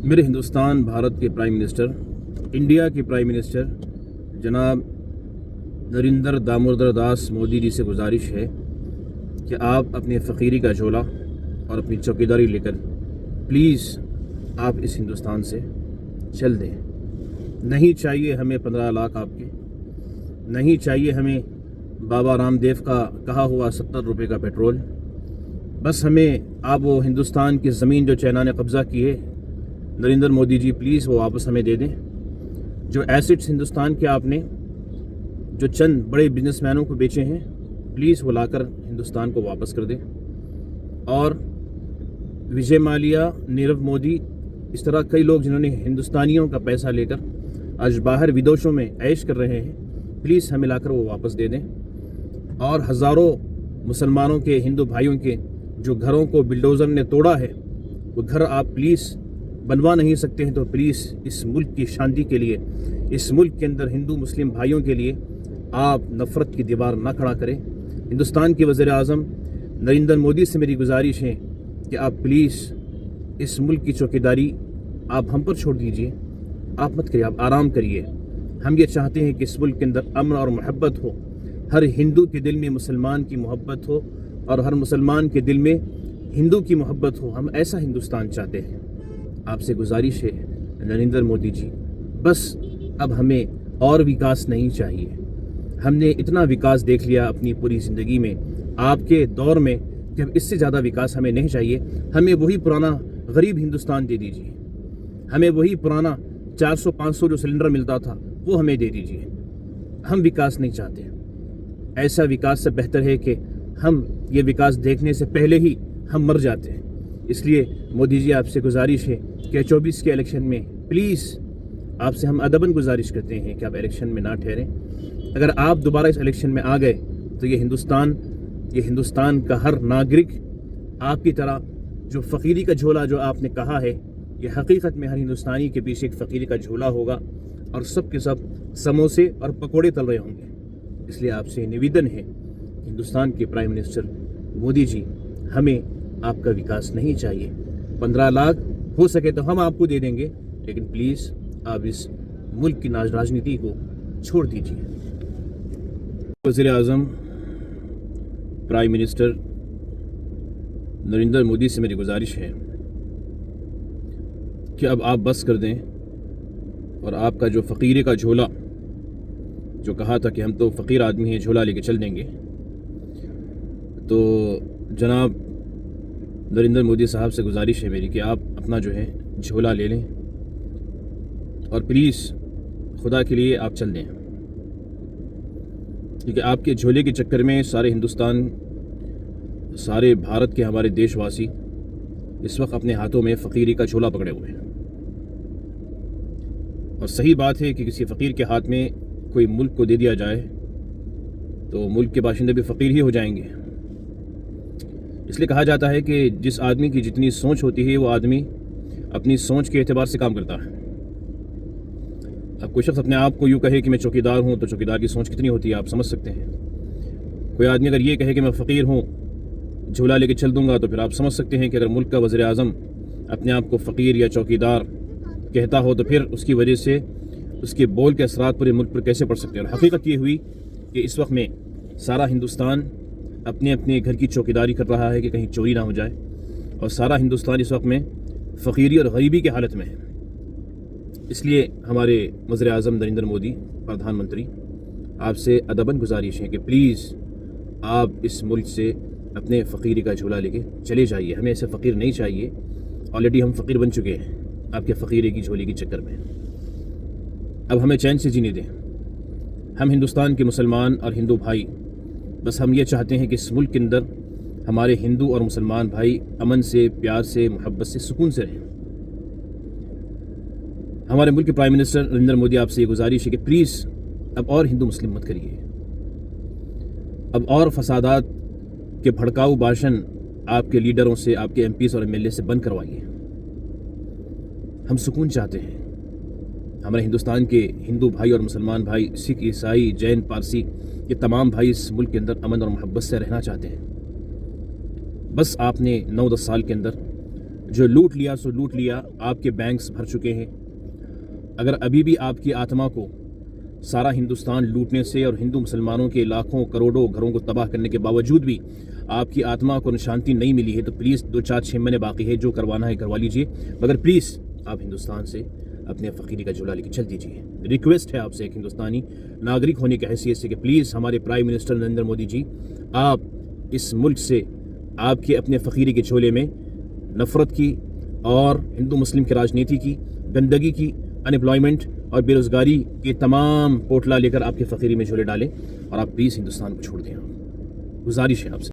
میرے ہندوستان بھارت کے prime minister, India کے پرائم منسٹر جناب نریندر دامودر داس مودی جی سے گزارش ہے کہ آپ اپنے فقیری کا جھولا اور اپنی چوکیداری لے کر پلیز آپ اس ہندوستان سے چل دیں۔ نہیں چاہیے ہمیں 15 لاکھ آپ کے، نہیں چاہیے ہمیں بابا رام دیو کا کہا ہوا 70 روپے کا پیٹرول۔ بس ہمیں آپ وہ ہندوستان کی زمین جو چائنا نے قبضہ کی ہے، نریندر مودی جی پلیز وہ واپس ہمیں دے دیں۔ جو ایسٹس ہندوستان کے آپ نے جو چند بڑے بزنس مینوں کو بیچے ہیں، پلیز وہ لا کر ہندوستان کو واپس کر دیں۔ اور وجے مالیا، نیرو مودی، اس طرح کئی لوگ جنہوں نے ہندوستانیوں کا پیسہ لے کر آج باہر ودوشوں میں عیش کر رہے ہیں، پلیز ہمیں لا کر وہ واپس دے دیں۔ اور ہزاروں مسلمانوں کے، ہندو بھائیوں کے جو گھروں کو بلڈوزر نے توڑا ہے، وہ گھر آپ پلیز بنوا نہیں سکتے ہیں تو پلیز اس ملک کی شانتی کے لیے، اس ملک کے اندر ہندو مسلم بھائیوں کے لیے آپ نفرت کی دیوار نہ کھڑا کریں۔ ہندوستان کے وزیر اعظم نریندر مودی سے میری گزارش ہے کہ آپ پلیز اس ملک کی چوکیداری آپ ہم پر چھوڑ دیجئے۔ آپ مت کریے، آپ آرام کریے۔ ہم یہ چاہتے ہیں کہ اس ملک کے اندر امن اور محبت ہو، ہر ہندو کے دل میں مسلمان کی محبت ہو اور ہر مسلمان کے دل میں ہندو کی محبت ہو۔ ہم ایسا ہندوستان چاہتے ہیں۔ آپ سے گزارش ہے نریندر مودی جی، بس اب ہمیں اور وکاس نہیں چاہیے۔ ہم نے اتنا وکاس دیکھ لیا اپنی پوری زندگی میں، آپ کے دور میں، کہ اب اس سے زیادہ وکاس ہمیں نہیں چاہیے۔ ہمیں وہی پرانا غریب ہندوستان دے دیجیے، ہمیں وہی پرانا 400-500 جو سلنڈر ملتا تھا وہ ہمیں دے دیجیے۔ ہم وکاس نہیں چاہتے۔ ایسا وکاس سے بہتر ہے کہ ہم یہ وکاس دیکھنے سے پہلے ہی ہم مر جاتے ہیں۔ اس لیے مودی جی آپ سے گزارش ہے کہ 24 کے الیکشن میں پلیز آپ سے ہم ادباً گزارش کرتے ہیں کہ آپ الیکشن میں نہ ٹھہریں۔ اگر آپ دوبارہ اس الیکشن میں آ گئے تو یہ ہندوستان کا ہر ناگرک آپ کی طرح جو فقیری کا جھولا جو آپ نے کہا ہے، یہ حقیقت میں ہر ہندوستانی کے پیچھے ایک فقیری کا جھولا ہوگا اور سب کے سب سموسے اور پکوڑے تل رہے ہوں گے۔ اس لیے آپ سے نویدن ہے، ہندوستان کے پرائم منسٹر مودی جی، ہمیں آپ کا وکاس نہیں چاہیے۔ 15 لاکھ ہو سکے تو ہم آپ کو دے دیں گے، لیکن پلیز آپ اس ملک کی راجنیتی کو چھوڑ دیجیے۔ وزیر اعظم پرائم منسٹر نریندر مودی سے میری گزارش ہے کہ اب آپ بس کر دیں اور آپ کا جو فقیری کا جھولا جو کہا تھا کہ ہم تو فقیر آدمی ہیں، جھولا لے کے چل دیں گے، تو جناب نریندر مودی صاحب سے گزارش ہے میری کہ آپ اپنا جو ہے جھولا لے لیں اور پلیز خدا کے لیے آپ چل دیں، کیونکہ آپ کے جھولے کے چکر میں سارے ہندوستان، سارے بھارت کے ہمارے دیش واسی اس وقت اپنے ہاتھوں میں فقیری کا جھولا پکڑے ہوئے ہیں۔ اور صحیح بات ہے کہ کسی فقیر کے ہاتھ میں کوئی ملک کو دے دیا جائے تو ملک کے باشندے بھی فقیر ہی ہو جائیں گے۔ اس لیے کہا جاتا ہے کہ جس آدمی کی جتنی سوچ ہوتی ہے وہ آدمی اپنی سوچ کے اعتبار سے کام کرتا ہے۔ اب کوئی شخص اپنے آپ کو یوں کہے کہ میں چوکیدار ہوں تو چوکیدار کی سوچ کتنی ہوتی ہے آپ سمجھ سکتے ہیں۔ کوئی آدمی اگر یہ کہے کہ میں فقیر ہوں، جھولا لے کے چل دوں گا، تو پھر آپ سمجھ سکتے ہیں کہ اگر ملک کا وزیر اعظم اپنے آپ کو فقیر یا چوکیدار کہتا ہو تو پھر اس کی وجہ سے اس کے بول کے اثرات پورے ملک پر کیسے پڑ سکتے ہیں۔ اور حقیقت یہ ہوئی کہ اس وقت میں سارا ہندوستان اپنے اپنے گھر کی چوکیداری کر رہا ہے کہ کہیں چوری نہ ہو جائے، اور سارا ہندوستان اس وقت میں فقیری اور غریبی کی حالت میں ہے۔ اس لیے ہمارے وزیر اعظم نریندر مودی، پردھان منتری، آپ سے ادباً گزارش ہے کہ پلیز آپ اس ملک سے اپنے فقیری کا جھولا لے کے چلے جائیے۔ ہمیں ایسے فقیر نہیں چاہیے، آلریڈی ہم فقیر بن چکے ہیں آپ کے فقیری کی جھولی کے چکر میں۔ اب ہمیں چین سے جینے دیں۔ ہم ہندوستان کے مسلمان اور ہندو بھائی، بس ہم یہ چاہتے ہیں کہ اس ملک کے اندر ہمارے ہندو اور مسلمان بھائی امن سے، پیار سے، محبت سے، سکون سے رہیں۔ ہمارے ملک کے پرائم منسٹر نریندر مودی آپ سے یہ گزارش ہے کہ پلیز اب اور ہندو مسلم مت کریے، اب اور فسادات کے بھڑکاؤ بھاشن آپ کے لیڈروں سے، آپ کے MPs اور MLA سے بند کروائیے۔ ہم سکون چاہتے ہیں۔ ہمارے ہندوستان کے ہندو بھائی اور مسلمان بھائی، سکھ، عیسائی، جین، پارسی، یہ تمام بھائی اس ملک کے اندر امن اور محبت سے رہنا چاہتے ہیں۔ بس آپ نے 9-10 سال کے اندر جو لوٹ لیا سو لوٹ لیا، آپ کے بینکس بھر چکے ہیں۔ اگر ابھی بھی آپ کی آتما کو سارا ہندوستان لوٹنے سے اور ہندو مسلمانوں کے لاکھوں کروڑوں گھروں کو تباہ کرنے کے باوجود بھی آپ کی آتما کو شانتی نہیں ملی ہے، تو پلیز 2-4-6 مہینے باقی ہے، جو کروانا ہے کروا لیجئے، مگر پلیز آپ ہندوستان سے اپنے فقیری کا جھولا لے کے چل دیجیے۔ ریکویسٹ ہے آپ سے ایک ہندوستانی ناگرک ہونے کی حیثیت سے کہ پلیز ہمارے پرائم منسٹر نریندر مودی جی، آپ اس ملک سے آپ کے اپنے فقیری کے جھولے میں نفرت کی اور ہندو مسلم کی راجنیتی کی، گندگی کی، ان امپلائمنٹ اور بے روزگاری کے تمام پوٹلا لے کر آپ کے فقیری میں جھولے ڈالیں، اور آپ پلیز ہندوستان کو چھوڑ دیں۔ گزارش ہے آپ سے۔